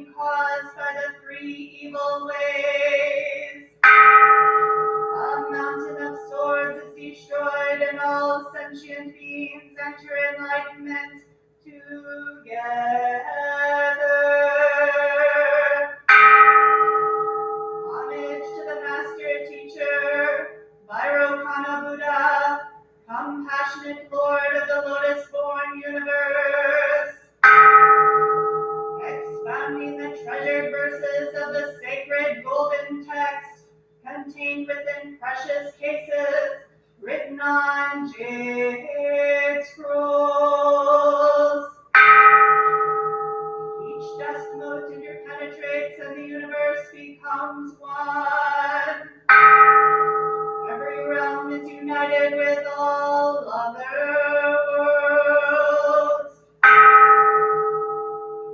suffering caused by the three evil ways. A mountain of swords is destroyed, and all sentient beings enter enlightenment together. Homage to the Master Teacher, Vairocana Buddha, compassionate Lord of the Lotus-born universe, expounding the treasured verses of the sacred golden text contained within precious cases, written on jade scrolls. Each dust mote interpenetrates and the universe becomes one. Every realm is united with all other worlds.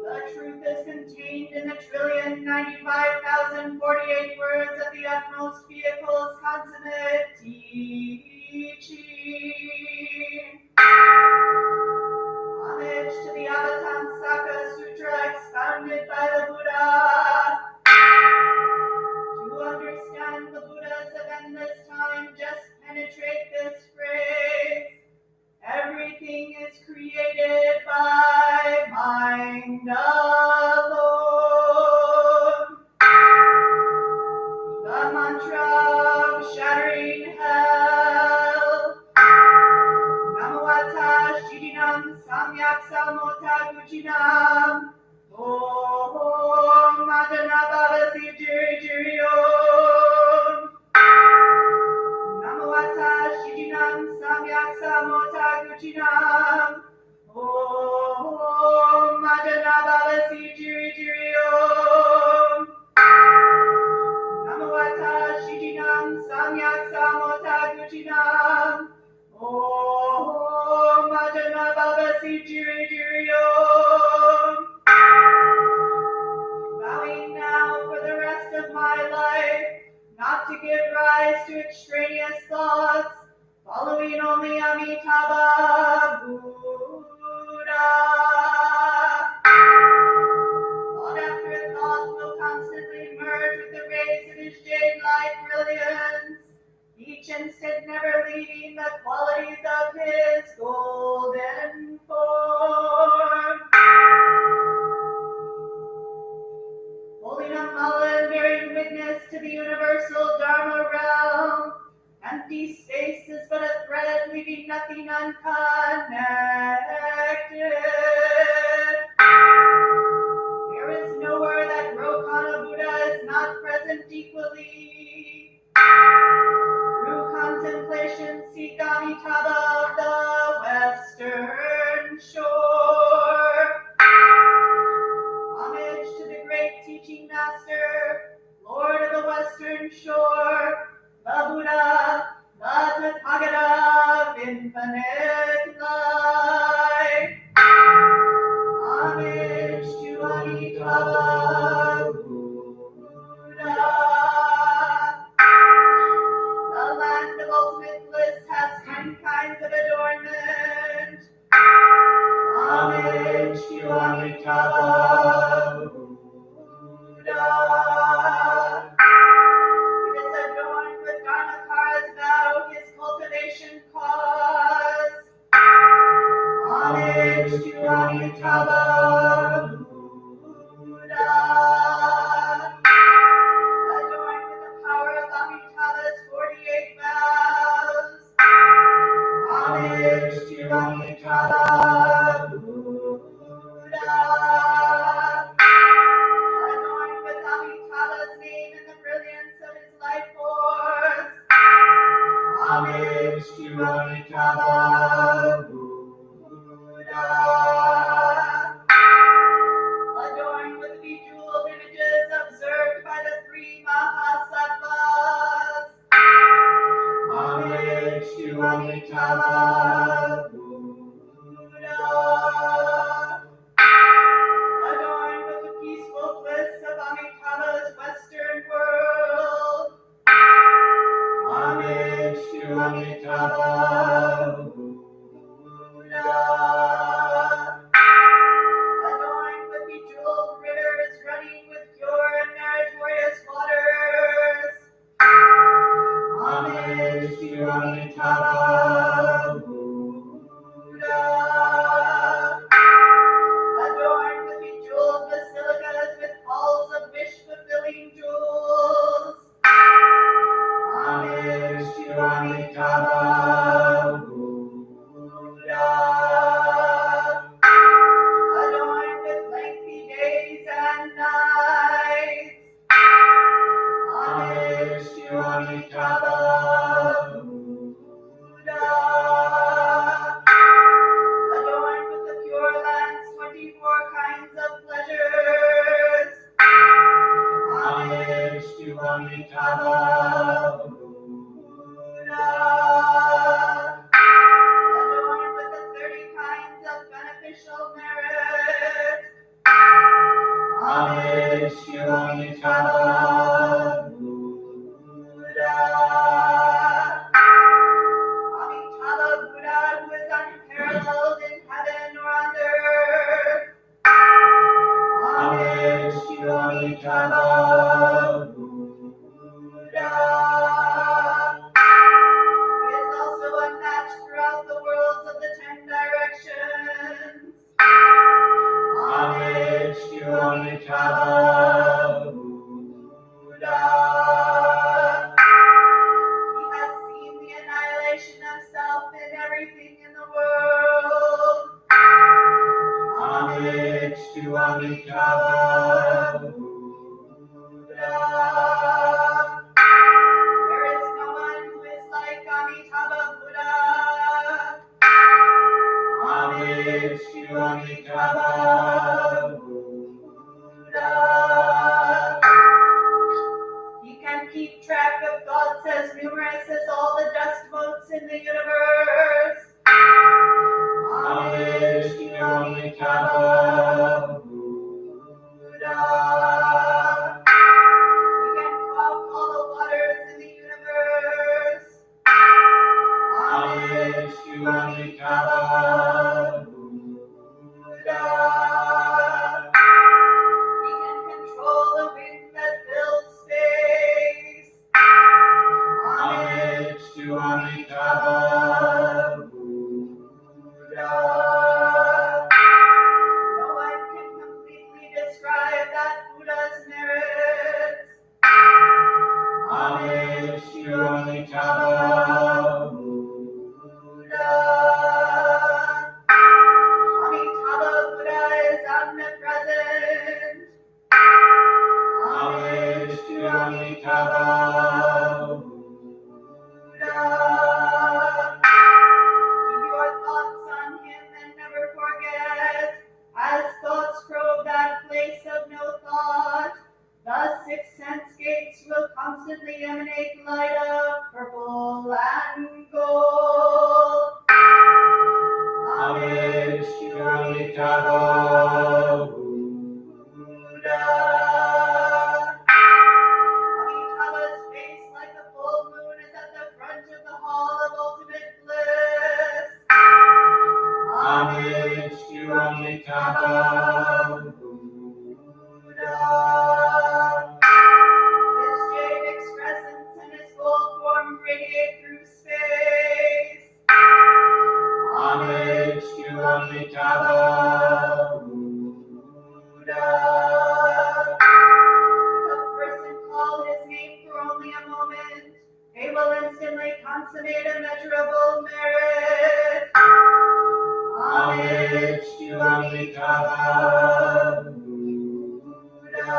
The truth is contained in the 1,095,048 words of the utmost vehicle's consummate teaching. Homage to the Avatamsaka Sutra expounded by the Buddha. To understand the Buddhas of endless time, just penetrate this phrase. Everything is created by mind alone. The mantra of shattering hell. Namawata Shidinam Samyak Samota Guchinam. Om Madana Babasi Jiri Jiri Om. Namawata Shidinam Samyak Samota Guchinam. Om Madana Babasi Jiri Jiri Om. Namawata Shidinam Samyak Samota Guchinam. Om Madana Babasi Jiri Jiri Om. Vowing now for the rest of my life not to give rise to extraneous thoughts, following only Amitabha Buddha. Thought after thought will constantly merge with the rays of his jade-like brilliance, each instant never leaving the qualities of his golden form. Holding a mullen, bearing witness to the universal Dharma realm, empty space is but a thread, leaving nothing unconnected. There is nowhere that Rokana Buddha is not present equally. Through contemplation, seek Amitabha of the Western Shore. Homage to the great teaching master, Lord of the Western Shore, the Buddha, the Tathagata of infinite life. Homage to Amitabha Buddha. The land of ultimate bliss has 10 kinds of adornment. Homage to Amitabha Buddha. It is adorned with Dharmakaras vow, his cultivation cause. Amitabha Buddha. Adorned with the 30 kinds of beneficial merit. Homage to Amitabha Buddha. Amitabha Buddha, who is unparalleled in heaven or on earth. Homage to Amitabha Buddha. He is also unmatched throughout the worlds of the 10 directions. Homage to Amitabha Buddha. He has seen the annihilation of self in everything in the world. Homage to Amitabha Buddha. There is no one who is like Amitabha Buddha. Homage to Amitabha Buddha. He can keep track of thoughts as numerous as all the dust motes in the universe. Homage to Amitabha Buddha. He can quaff all the waters in the universe. Homage to Amitabha Buddha. He can control the wind that fills space. Homage to Amitabha Buddha. No one can completely describe that Buddha's merits. Homage to Amitabha Buddha. Amitabha Buddha is omnipresent. Homage to Amitabha Buddha. Keep your thoughts on him and never forget. As thoughts probe that place of no thought, the 6 sense gates will constantly emanate light of purple and gold. Homage to Amitabha Buddha. Amitabha's face, like the full moon, is at the front of the hall of ultimate bliss. Homage to Amitabha Buddha. His jade excrescence and his gold form radiate through space. Homage to Amitabha Buddha. If a person call his name for only a moment, they will instantly consummate immeasurable merit. Homage to Amitabha Buddha.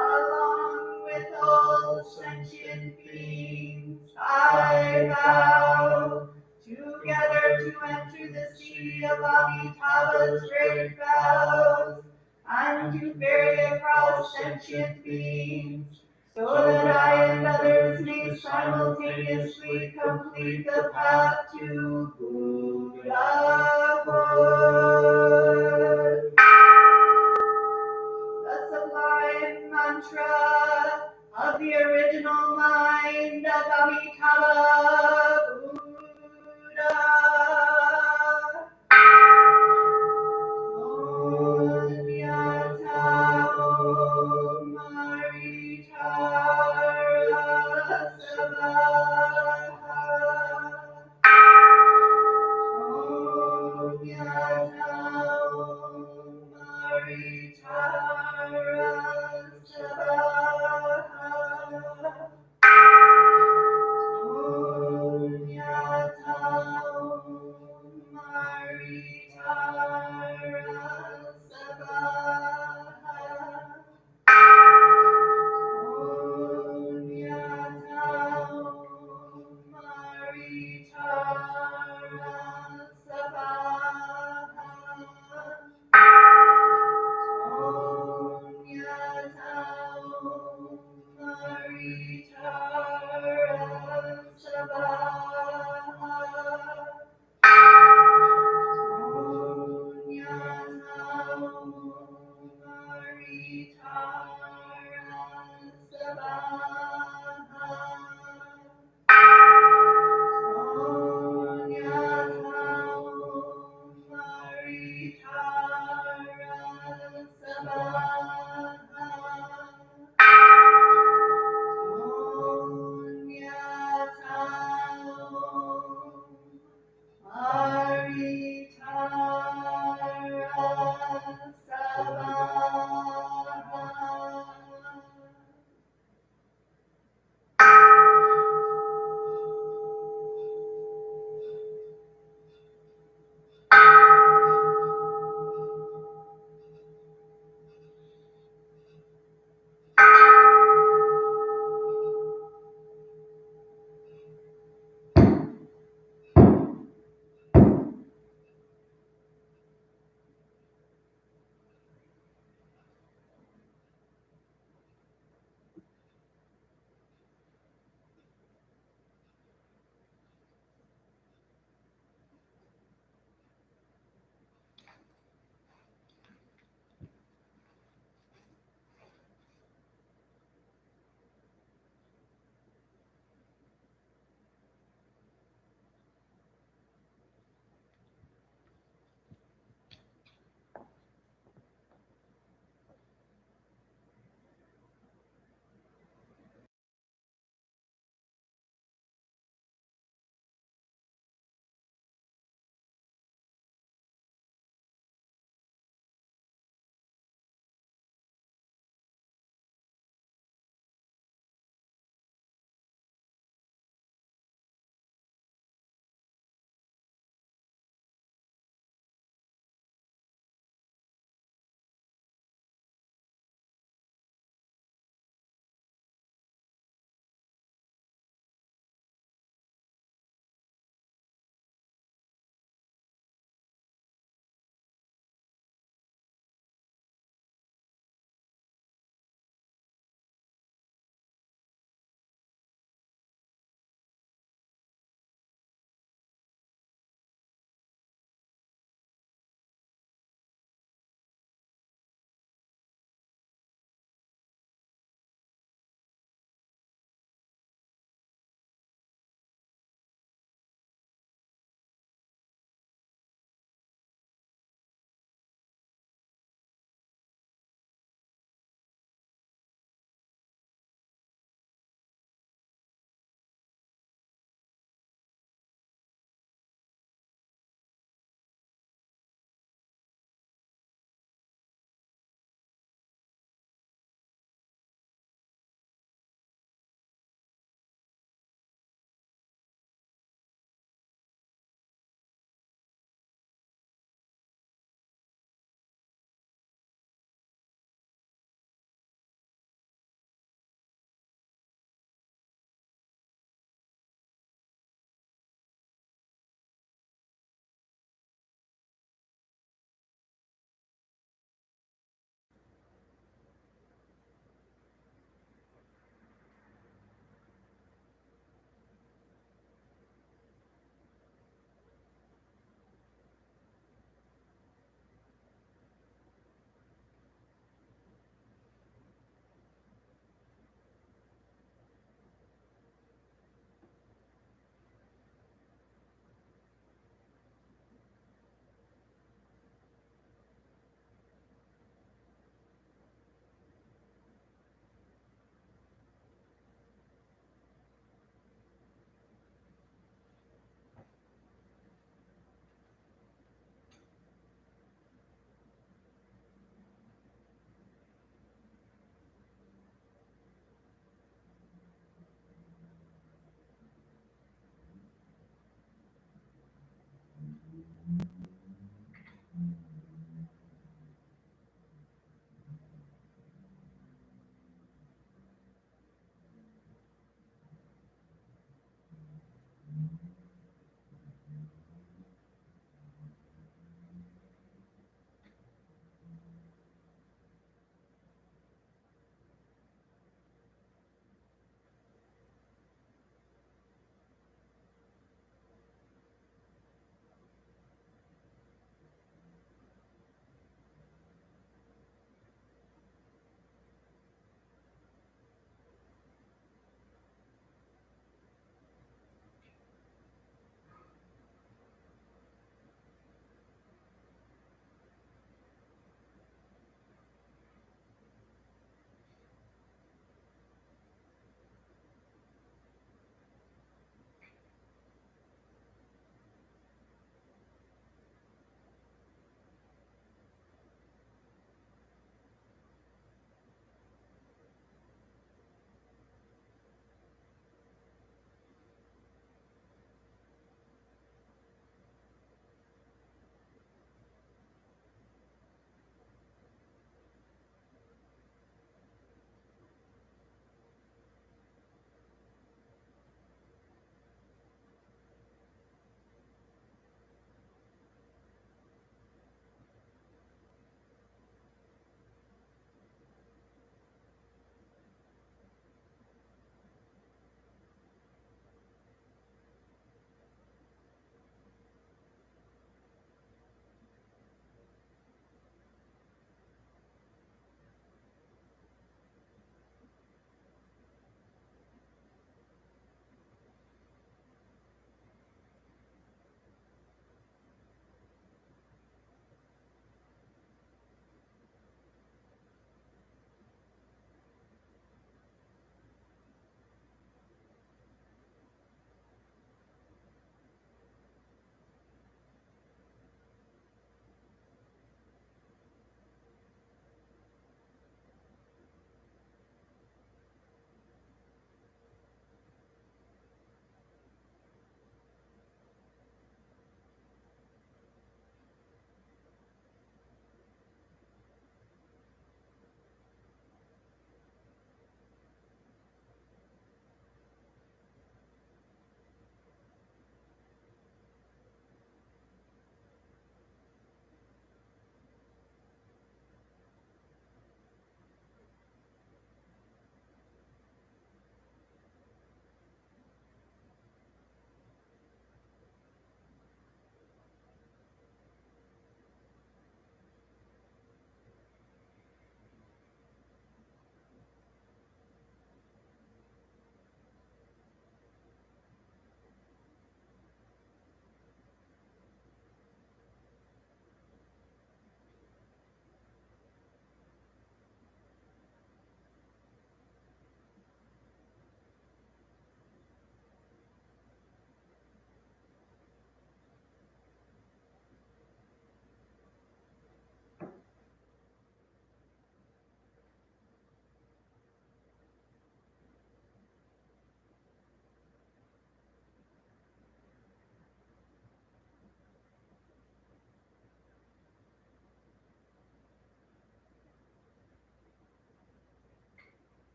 Along with all sentient beings, I vow together to enter the sea of Amitabha's great vows, and to ferry across sentient beings, so that I and others may simultaneously complete the path to Buddhahood. The sublime mantra of the original mind of Amitabha Buddha.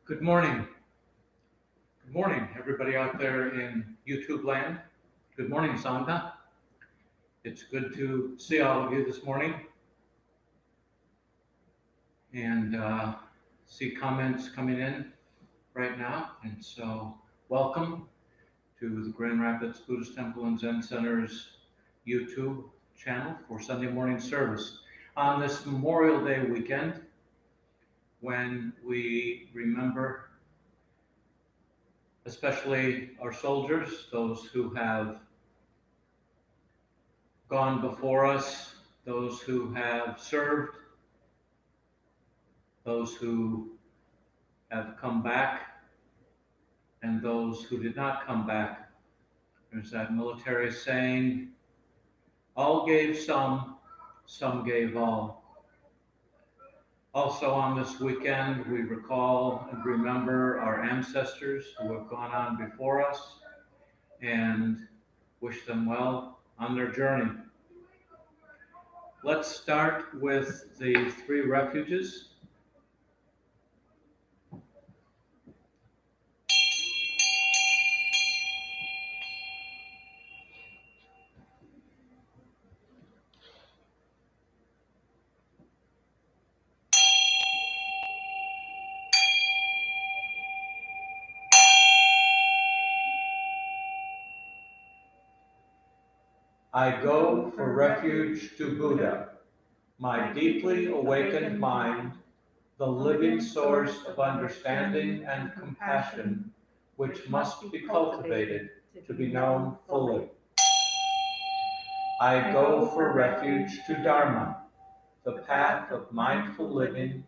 Good morning. Good morning, everybody out there in YouTube land. Good morning, Sangha. It's good to see all of you this morning and see comments coming in right now. And so, welcome to the Grand Rapids Buddhist Temple and Zen Center's YouTube channel for Sunday morning service. On this Memorial Day weekend, when we remember especially our soldiers, those who have gone before us, those who have served, those who have come back, and those who did not come back. There's that military saying, all gave some gave all. Also on this weekend, we recall and remember our ancestors who have gone on before us and wish them well on their journey. Let's start with the 3 refuges. I go for refuge to Buddha, my deeply awakened mind, the living source of understanding and compassion, which must be cultivated to be known fully. I go for refuge to Dharma, the path of mindful living,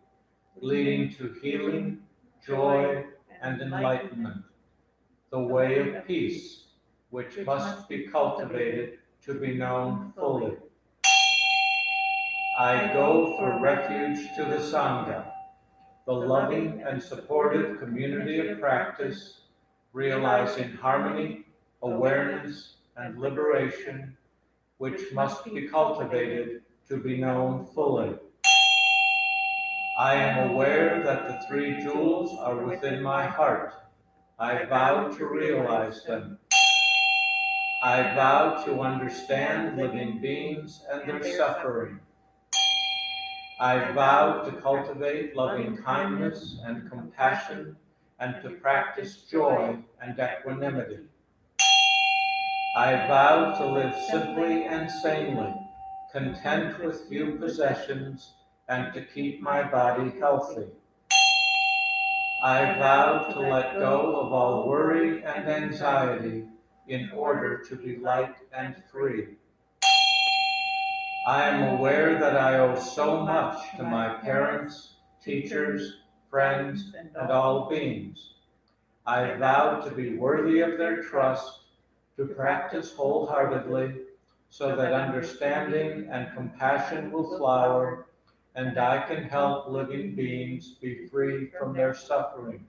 leading to healing, joy, and enlightenment, the way of peace, which must be cultivated to be known fully. I go for refuge to the Sangha, the loving and supportive community of practice, realizing harmony, awareness, and liberation, which must be cultivated to be known fully. I am aware that the 3 jewels are within my heart. I vow to realize them. I vow to understand living beings and their suffering. I vow to cultivate loving kindness and compassion and to practice joy and equanimity. I vow to live simply and sanely, content with few possessions, and to keep my body healthy. I vow to let go of all worry and anxiety in order to be light and free. I am aware that I owe so much to my parents, teachers, friends, and all beings. I vow to be worthy of their trust, to practice wholeheartedly, so that understanding and compassion will flower, and I can help living beings be free from their suffering.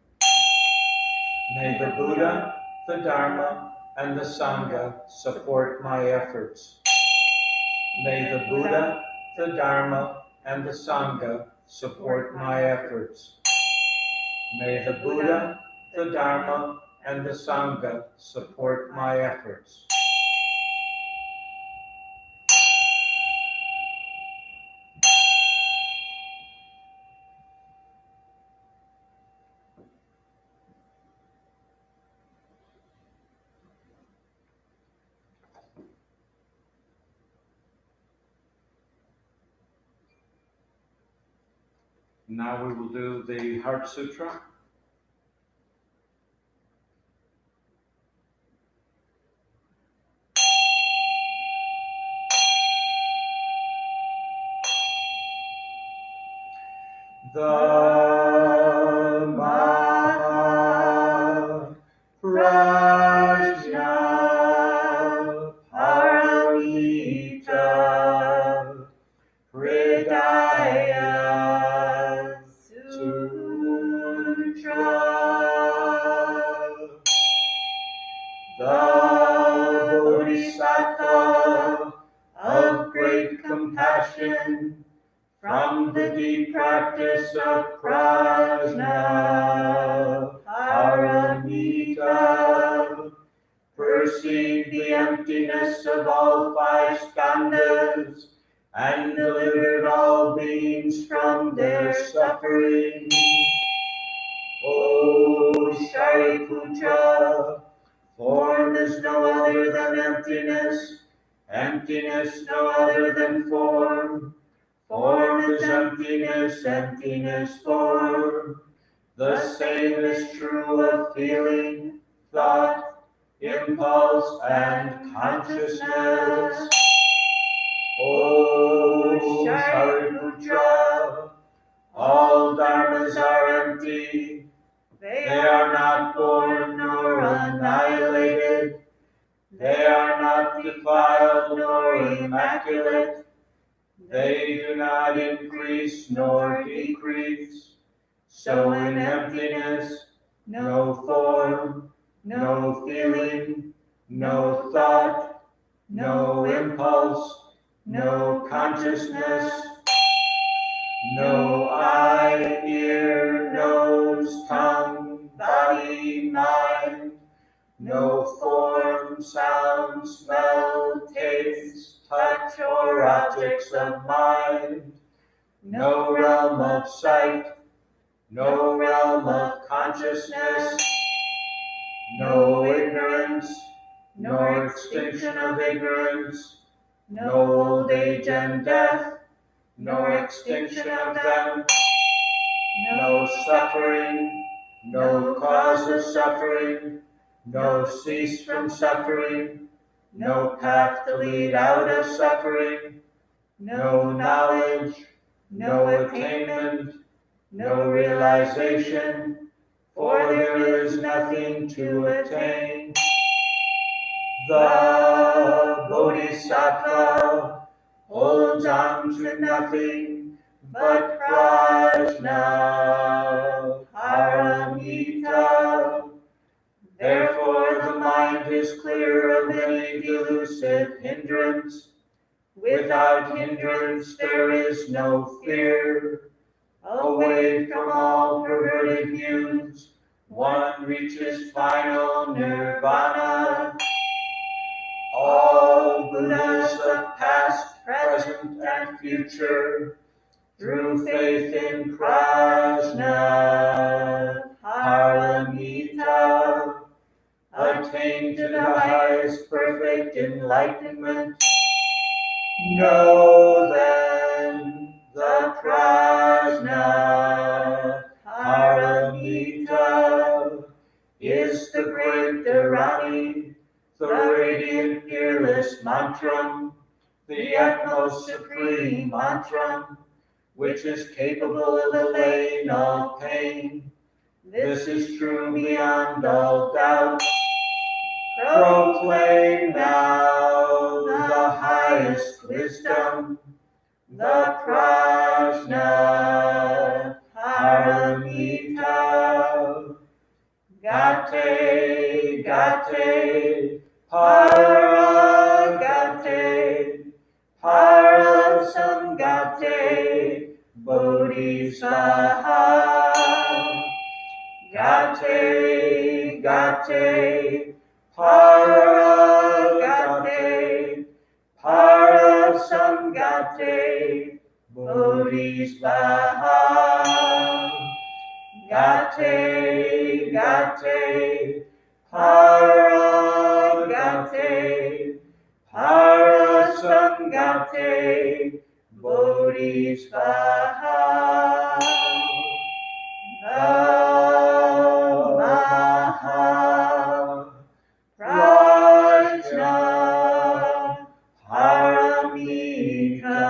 May the Buddha, the Dharma, and the Sangha support my efforts. May the Buddha, the Dharma, and the Sangha support my efforts. May the Buddha, the Dharma, and the Sangha support my efforts. Now we will do the Heart Sutra. Dhamma Prajna Paramita Hridaya Sutra. The Bodhisattva of great compassion, from the deep practice of prajna, emptiness of all five skandhas, and delivered all beings from their suffering. O Shariputra, form is no other than emptiness, emptiness no other than form. Form is emptiness, emptiness form. The same is true of feeling, thought, impulse, and consciousness. O Shariputra, all dharmas are empty. They are not born nor annihilated. They are not defiled nor immaculate. They do not increase nor decrease. So in emptiness, no form, no feeling, no thought, no impulse, no consciousness, no eye, ear, nose, tongue, body, mind, no form, sound, smell, taste, touch, or objects of mind, no realm of sight, no realm of consciousness, no ignorance, nor extinction of ignorance, no old age and death, nor extinction of them, no suffering, no cause of suffering, no cease from suffering, no path to lead out of suffering, no knowledge, no attainment, no realization, for there is nothing to attain. The Bodhisattva holds on to nothing but prajna paramita. Therefore the mind is clear of any delusive hindrance. Without hindrance there is no fear. Away from all perverted views, one reaches final nirvana. All Buddhas of past, present, and future, through faith in prajna paramita, attain to the highest perfect enlightenment. Know then the prajna paramita is the great Dharani, the radiant fearless mantram, the utmost supreme mantram, which is capable of allaying all pain. This is true beyond all doubt. Proclaim now the highest wisdom, the prajna paramita. Gate, gate, paragate, parasamgate, bodhisvaha. Gate, gate, paragate, parasamgate, bodhisvaha. Gate, gate, paragate, parasamgate, bodhisvaha. Namaha prajna paramita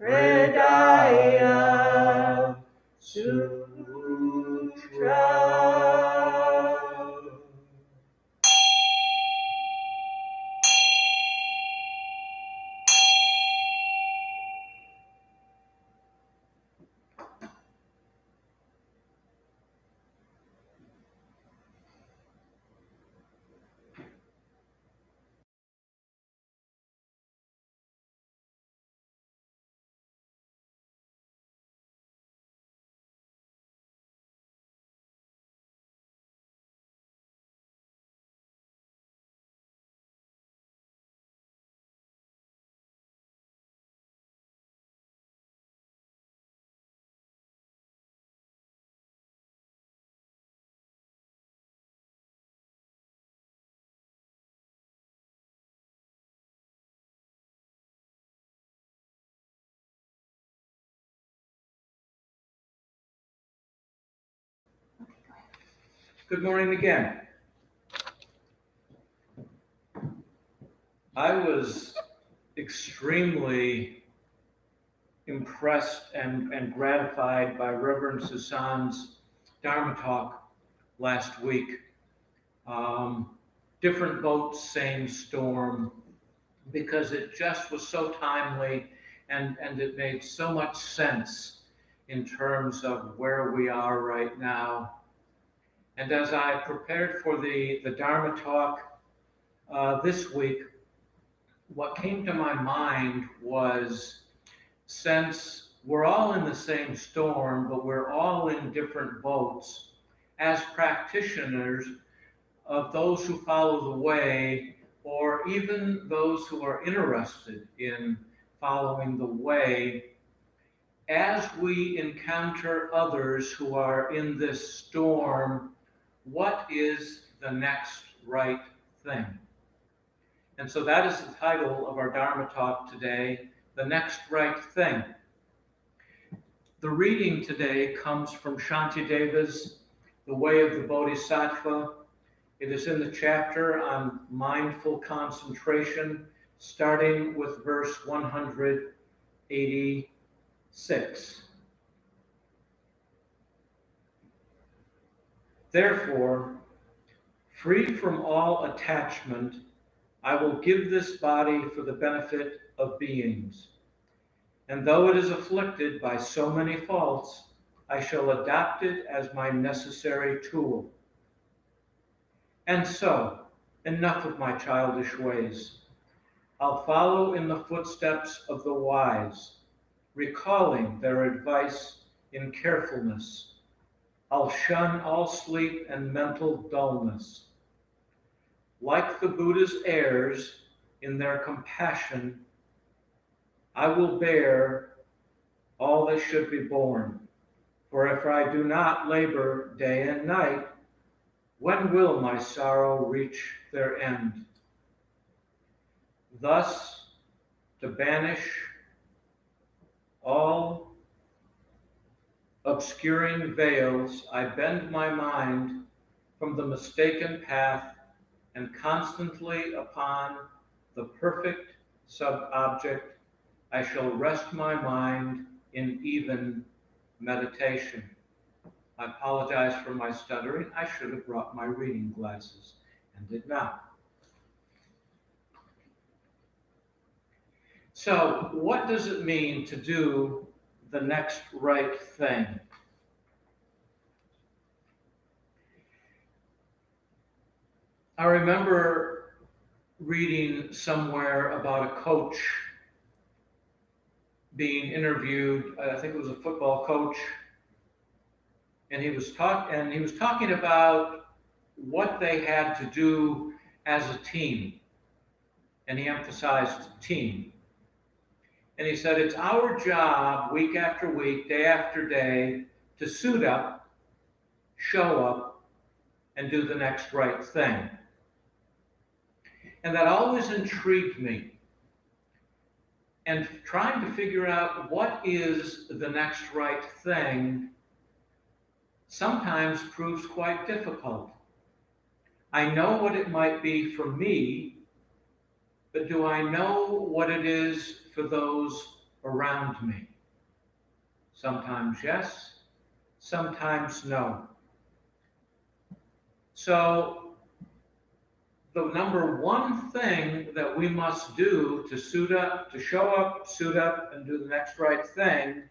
hridaya sutra. Good morning again. I was extremely impressed and gratified by Reverend Susan's Dharma talk last week. Different boats, same storm, because it just was so timely and it made so much sense in terms of where we are right now. And as I prepared for the Dharma talk this week, what came to my mind was, since we're all in the same storm, but we're all in different boats, as practitioners of those who follow the way, or even those who are interested in following the way, as we encounter others who are in this storm, what is the next right thing? And so that is the title of our Dharma talk today, The Next Right Thing. The reading today comes from Shantideva's The Way of the Bodhisattva. It is in the chapter on mindful concentration, starting with verse 186. Therefore, free from all attachment, I will give this body for the benefit of beings. And though it is afflicted by so many faults, I shall adopt it as my necessary tool. And so, enough of my childish ways. I'll follow in the footsteps of the wise, recalling their advice in carefulness. I'll shun all sleep and mental dullness. Like the Buddha's heirs in their compassion, I will bear all that should be borne. For if I do not labor day and night, when will my sorrow reach their end? Thus, to banish all obscuring veils, I bend my mind from the mistaken path and constantly upon the perfect sub-object, I shall rest my mind in even meditation. I apologize for my stuttering. I should have brought my reading glasses and did not. So, what does it mean to do the next right thing? I remember reading somewhere about a coach being interviewed. I think it was a football coach, and he was talking about what they had to do as a team, and he emphasized team. And he said, it's our job week after week, day after day, to suit up, show up, and do the next right thing. And that always intrigued me. And trying to figure out what is the next right thing sometimes proves quite difficult. I know what it might be for me, but do I know what it is for those around me? Sometimes yes, sometimes no. So the number one thing that we must do to suit up, to show up, suit up, and do the next right thing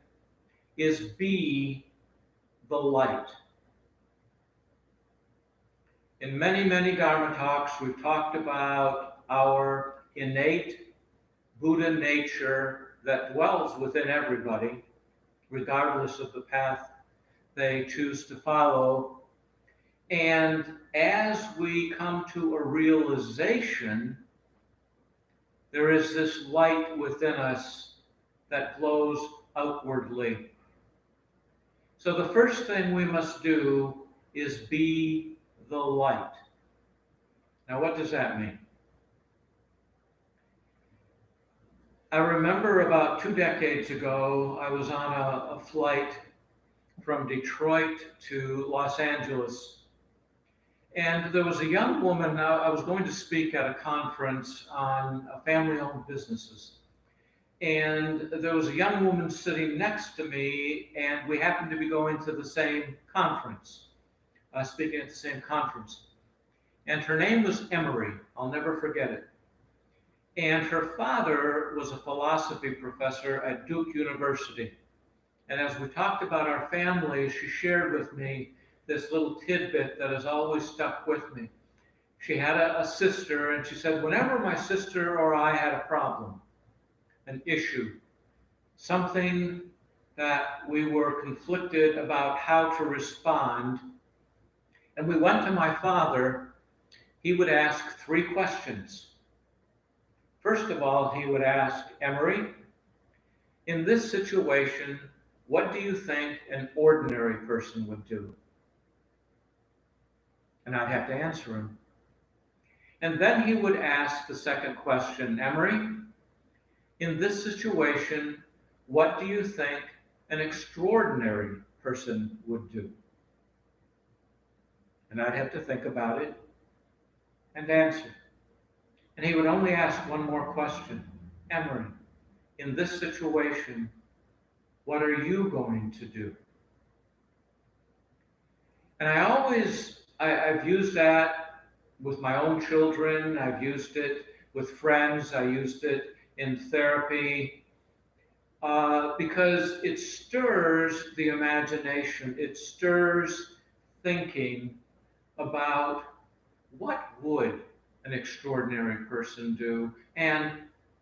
is be the light. In many, many Dharma talks, we've talked about our innate Buddha nature that dwells within everybody, regardless of the path they choose to follow. And as we come to a realization, there is this light within us that glows outwardly. So the first thing we must do is be the light. Now, what does that mean? I remember about 2 decades ago, I was on a flight from Detroit to Los Angeles. And there was a young woman, I was going to speak at a conference on family-owned businesses. And there was a young woman sitting next to me, and we happened to be going to the same conference, speaking at the same conference. And her name was Emery. I'll never forget it. And her father was a philosophy professor at Duke University. And as we talked about our family, she shared with me this little tidbit that has always stuck with me. She had a sister, and she said, whenever my sister or I had a problem, an issue, something that we were conflicted about how to respond, and we went to my father, he would ask 3 questions. First of all, he would ask, Emery, in this situation, what do you think an ordinary person would do? And I'd have to answer him. And then he would ask the second question, Emery, in this situation, what do you think an extraordinary person would do? And I'd have to think about it and answer. And he would only ask one more question. Emery, in this situation, what are you going to do? And I've used that with my own children. I've used it with friends. I used it in therapy because it stirs the imagination. It stirs thinking about what would an extraordinary person do, and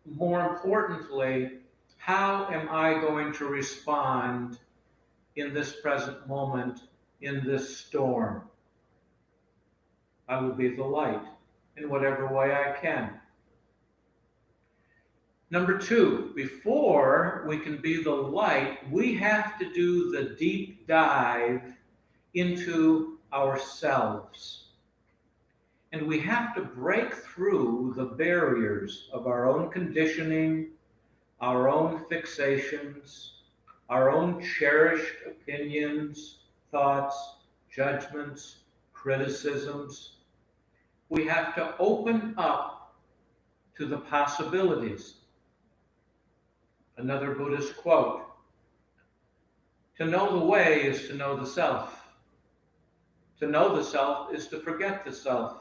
more importantly, how am I going to respond in this present moment, in this storm? I will be the light in whatever way I can. Number 2, before we can be the light, we have to do the deep dive into ourselves. And we have to break through the barriers of our own conditioning, our own fixations, our own cherished opinions, thoughts, judgments, criticisms. We have to open up to the possibilities. Another Buddhist quote, to know the way is to know the self. To know the self is to forget the self.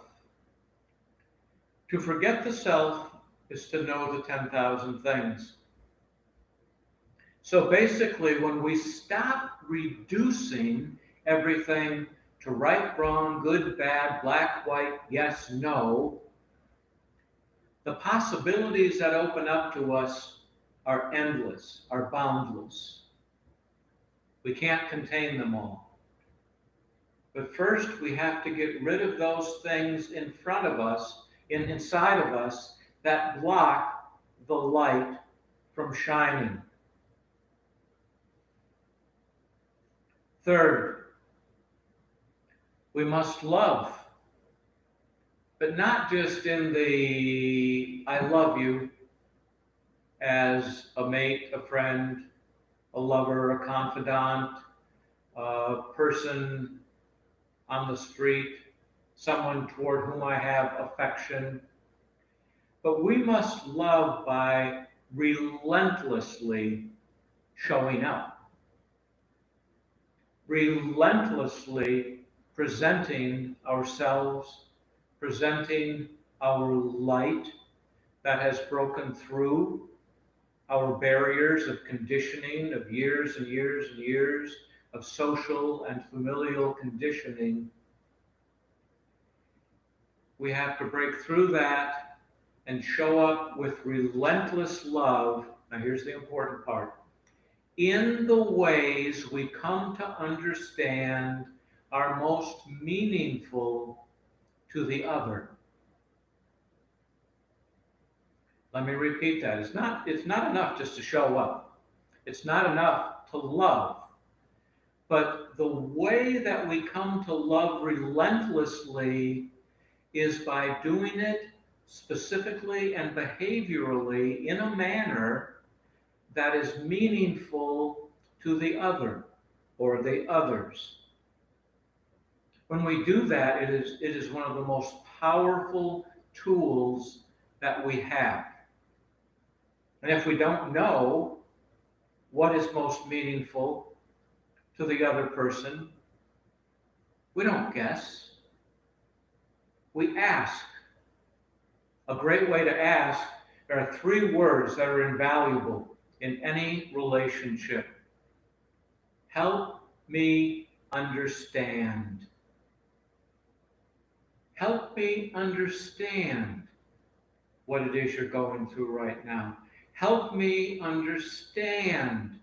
To forget the self is to know the 10,000 things. So basically, when we stop reducing everything to right, wrong, good, bad, black, white, yes, no, the possibilities that open up to us are endless, are boundless. We can't contain them all. But first, we have to get rid of those things in front of us, inside of us, that block the light from shining. Third, we must love, but not just in the I love you as a mate, a friend, a lover, a confidant, a person on the street, someone toward whom I have affection. But we must love by relentlessly showing up, relentlessly presenting ourselves, presenting our light that has broken through our barriers of conditioning, of years and years and years of social and familial conditioning. We have to break through that and show up with relentless love. Now here's the important part. In the ways we come to understand are most meaningful to the other. Let me repeat that. It's not enough just to show up. It's not enough to love. But the way that we come to love relentlessly is by doing it specifically and behaviorally in a manner that is meaningful to the other or the others. When we do that, it is one of the most powerful tools that we have. And if we don't know what is most meaningful to the other person, we don't guess. We ask. A great way to ask, there are 3 words that are invaluable in any relationship. Help me understand. Help me understand what it is you're going through right now. Help me understand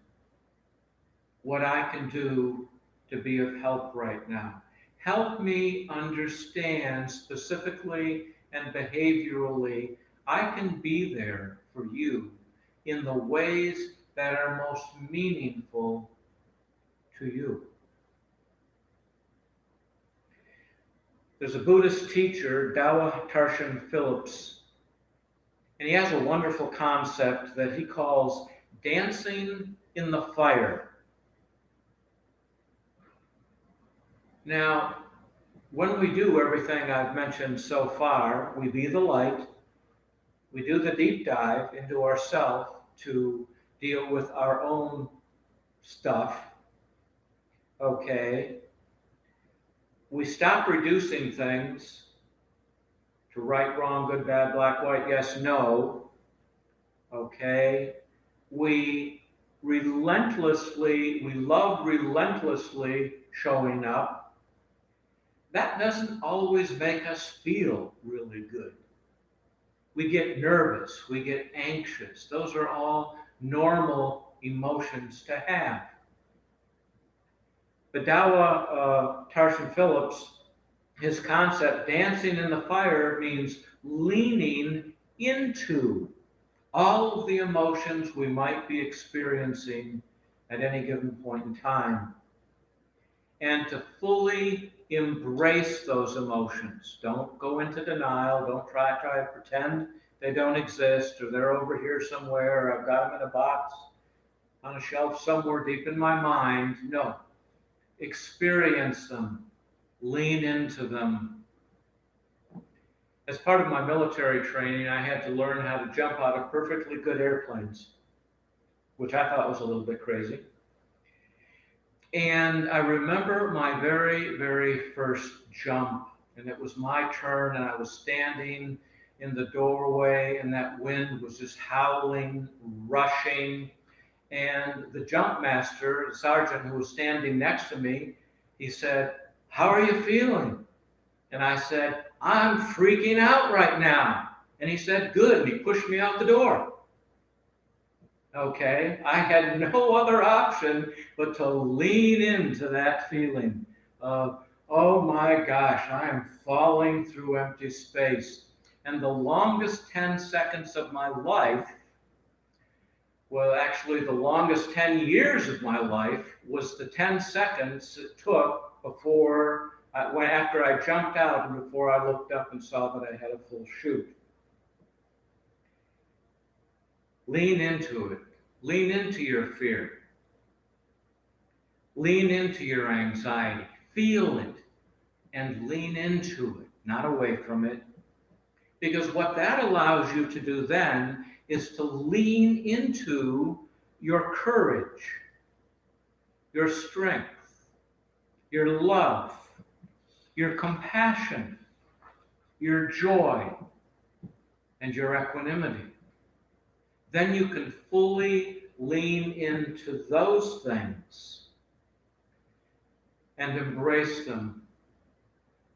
what I can do to be of help right now. Help me understand specifically and behaviorally, I can be there for you in the ways that are most meaningful to you. There's a Buddhist teacher, Dawa Tarshan Phillips, and he has a wonderful concept that he calls dancing in the fire. Now, when we do everything I've mentioned so far, we be the light, we do the deep dive into ourselves to deal with our own stuff, okay? We stop reducing things to right, wrong, good, bad, black, white, yes, no, okay? We love relentlessly showing up. That doesn't always make us feel really good. We get nervous, we get anxious. Those are all normal emotions to have. But Dawa Tarshan Phillips, his concept, dancing in the fire, means leaning into all of the emotions we might be experiencing at any given point in time, and to fully embrace those emotions. Don't go into denial. Don't try to pretend they don't exist or they're over here somewhere or I've got them in a box on a shelf somewhere deep in my mind. No. Experience them. Lean into them. As part of my military training, I had to learn how to jump out of perfectly good airplanes, which I thought was a little bit crazy. And I remember my very, very first jump, and it was my turn, and I was standing in the doorway, and that wind was just howling, rushing. And the jump master, the sergeant who was standing next to me, he said, "How are you feeling?" And I said, "I'm freaking out right now." And he said, "Good." And he pushed me out the door. Okay, I had no other option but to lean into that feeling of, oh my gosh, I am falling through empty space. And the longest 10 seconds of my life, well, actually the longest 10 years of my life, was the 10 seconds it took after I jumped out and before I looked up and saw that I had a full chute. Lean into it. Lean into your fear. Lean into your anxiety. Feel it and lean into it, not away from it. Because what that allows you to do then is to lean into your courage, your strength, your love, your compassion, your joy, and your equanimity. Then you can fully lean into those things and embrace them.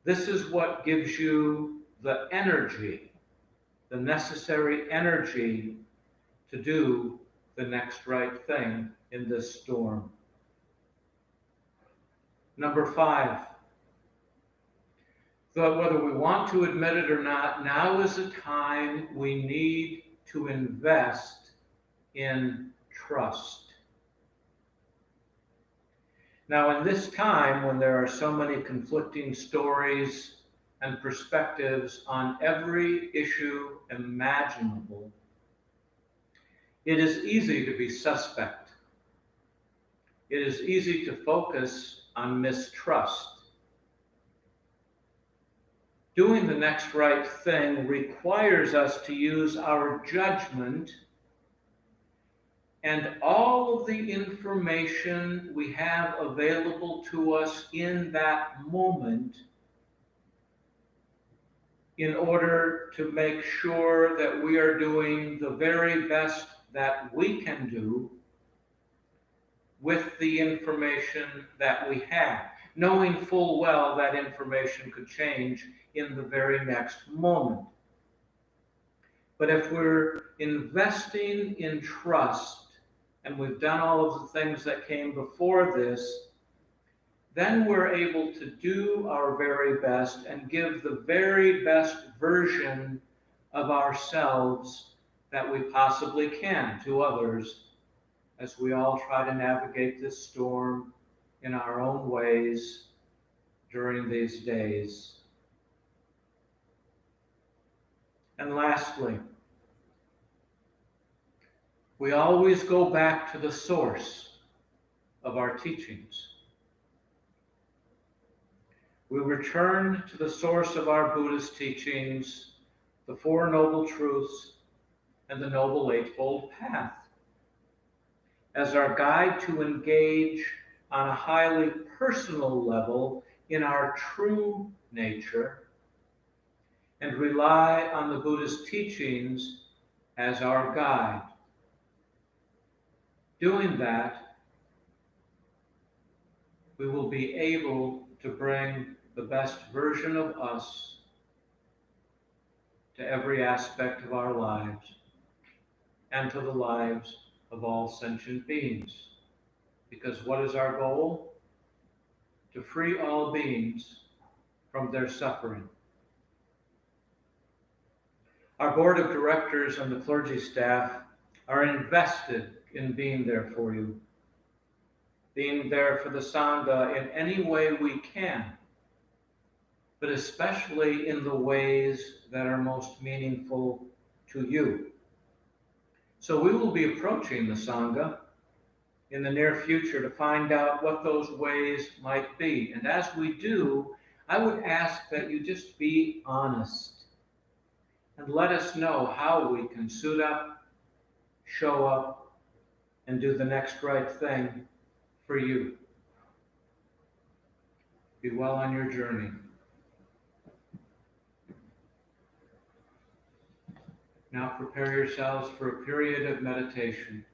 This is what gives you the energy, the necessary energy to do the next right thing in this storm. Number 5, that whether we want to admit it or not, now is a time we need to invest in trust. Now, in this time when there are so many conflicting stories and perspectives on every issue imaginable, it is easy to be suspect. It is easy to focus on mistrust. Doing the next right thing requires us to use our judgment and all of the information we have available to us in that moment in order to make sure that we are doing the very best that we can do with the information that we have, knowing full well that information could change in the very next moment. But if we're investing in trust, and we've done all of the things that came before this, then we're able to do our very best and give the very best version of ourselves that we possibly can to others as we all try to navigate this storm in our own ways during these days. And lastly, we always go back to the source of our teachings. We return to the source of our Buddhist teachings, the Four Noble Truths and the Noble Eightfold Path, as our guide to engage on a highly personal level in our true nature, and rely on the Buddhist teachings as our guide. Doing that, we will be able to bring the best version of us to every aspect of our lives and to the lives of all sentient beings. Because what is our goal? To free all beings from their suffering. Our board of directors and the clergy staff are invested in being there for you, being there for the Sangha in any way we can, but especially in the ways that are most meaningful to you. So we will be approaching the Sangha in the near future to find out what those ways might be. And as we do, I would ask that you just be honest and let us know how we can suit up, show up, and do the next right thing for you. Be well on your journey. Now prepare yourselves for a period of meditation.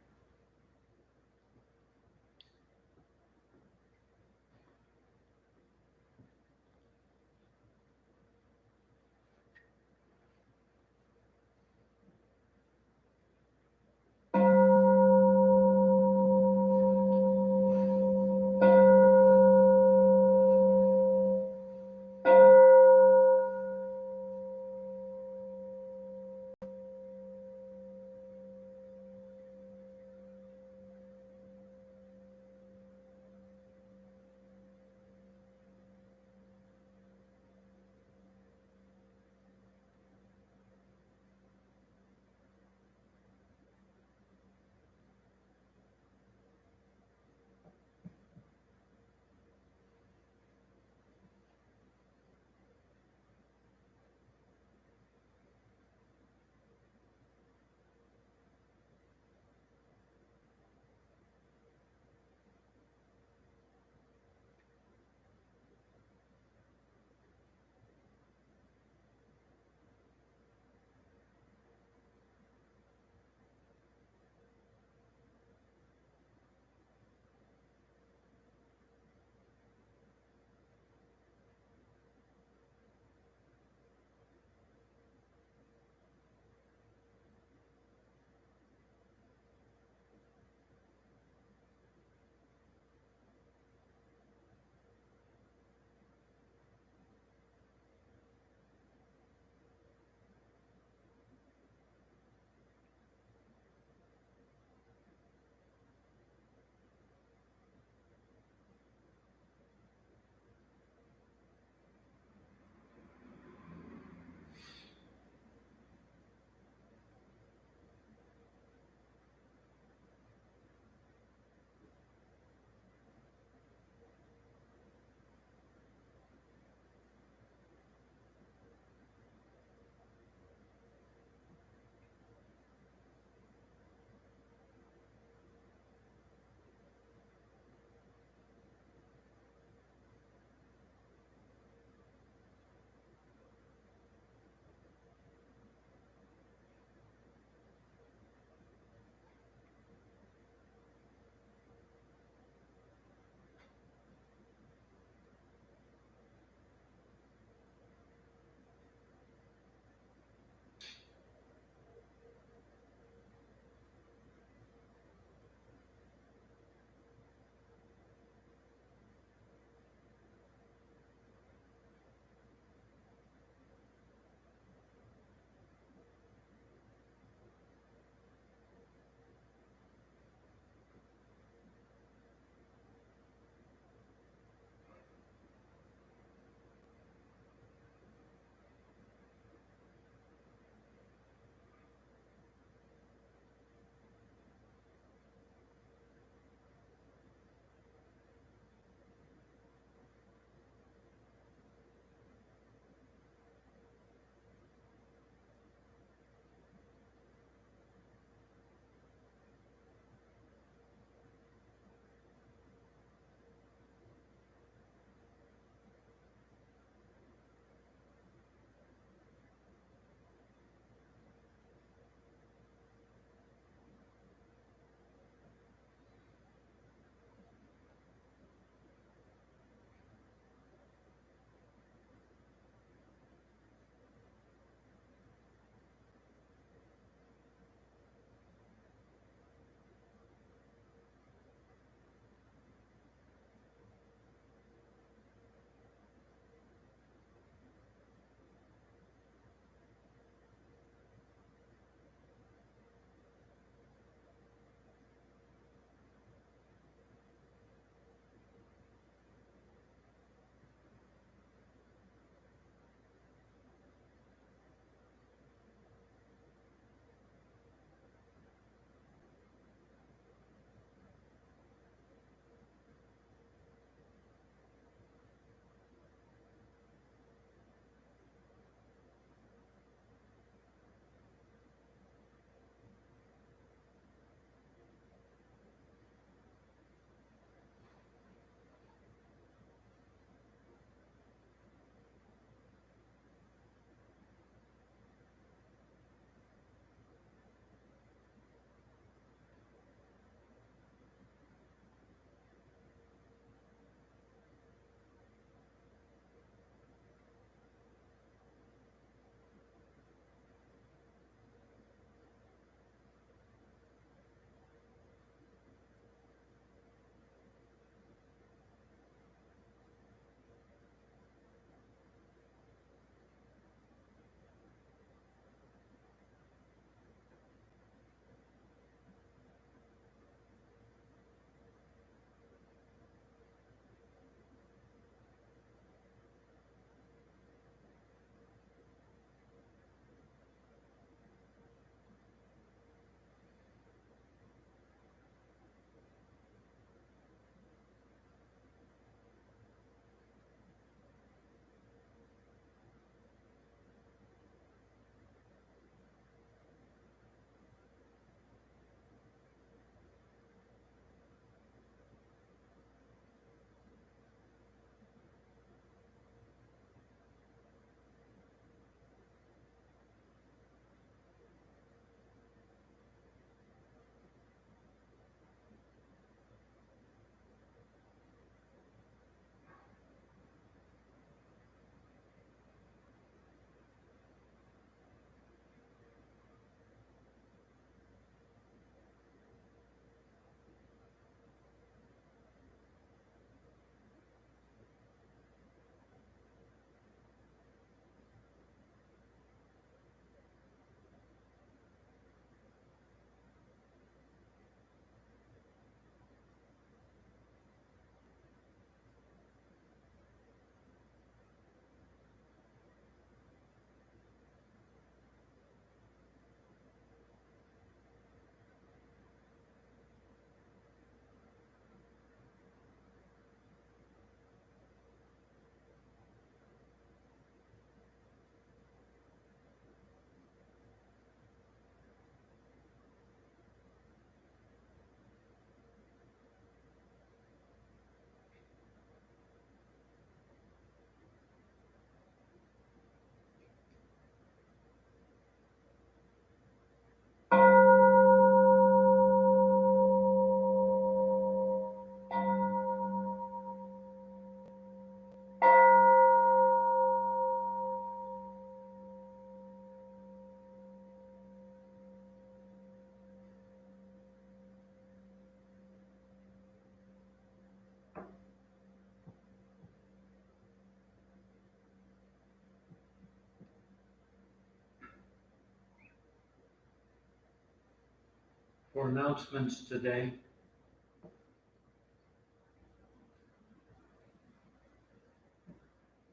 For announcements today,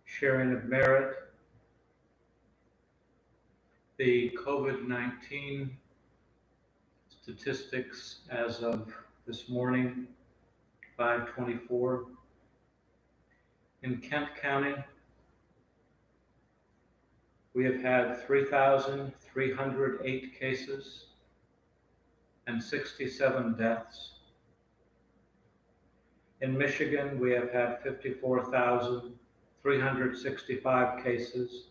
sharing of merit, the COVID-19 statistics as of this morning, 5:24. In Kent County, we have had 3,308 cases and 67 deaths. In Michigan, we have had 54,365 cases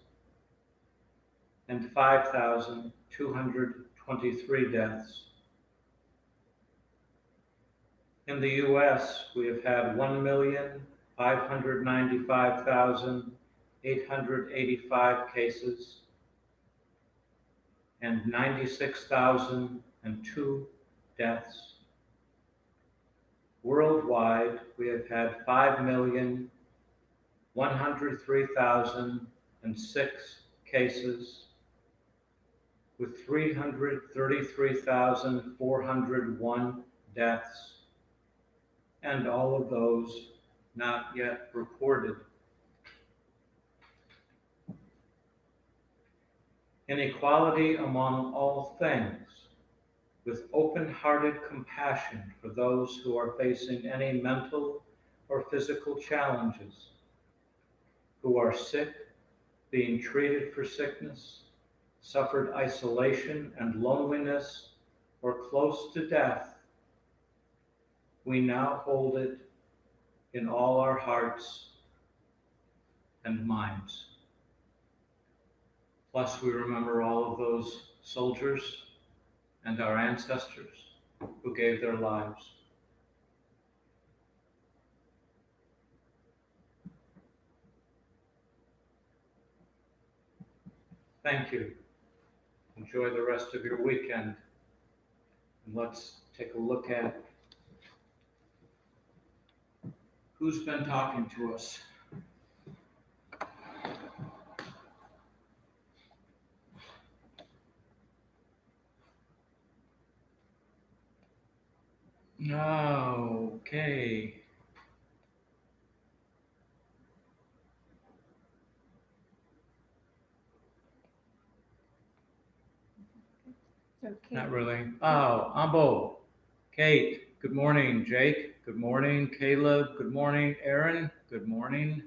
and 5,223 deaths. In the US, we have had 1,595,885 cases and 96,002 deaths. Worldwide, we have had 5,103,006 cases with 333,401 deaths, and all of those not yet reported. Inequality among all things, with open-hearted compassion for those who are facing any mental or physical challenges, who are sick, being treated for sickness, suffered isolation and loneliness, or close to death. We now hold it in all our hearts and minds. Plus, we remember all of those soldiers and our ancestors who gave their lives. Thank you. Enjoy the rest of your weekend. And let's take a look at who's been talking to us. Okay. Not really. Oh, Ambo. Kate, good morning. Jake, good morning. Caleb, good morning. Aaron, good morning.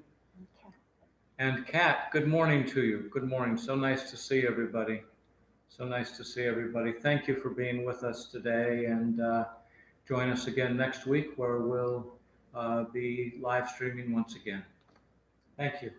And Kat, good morning to you. Good morning. So nice to see everybody. So nice to see everybody. Thank you for being with us today, and join us again next week where we'll be live streaming once again. Thank you.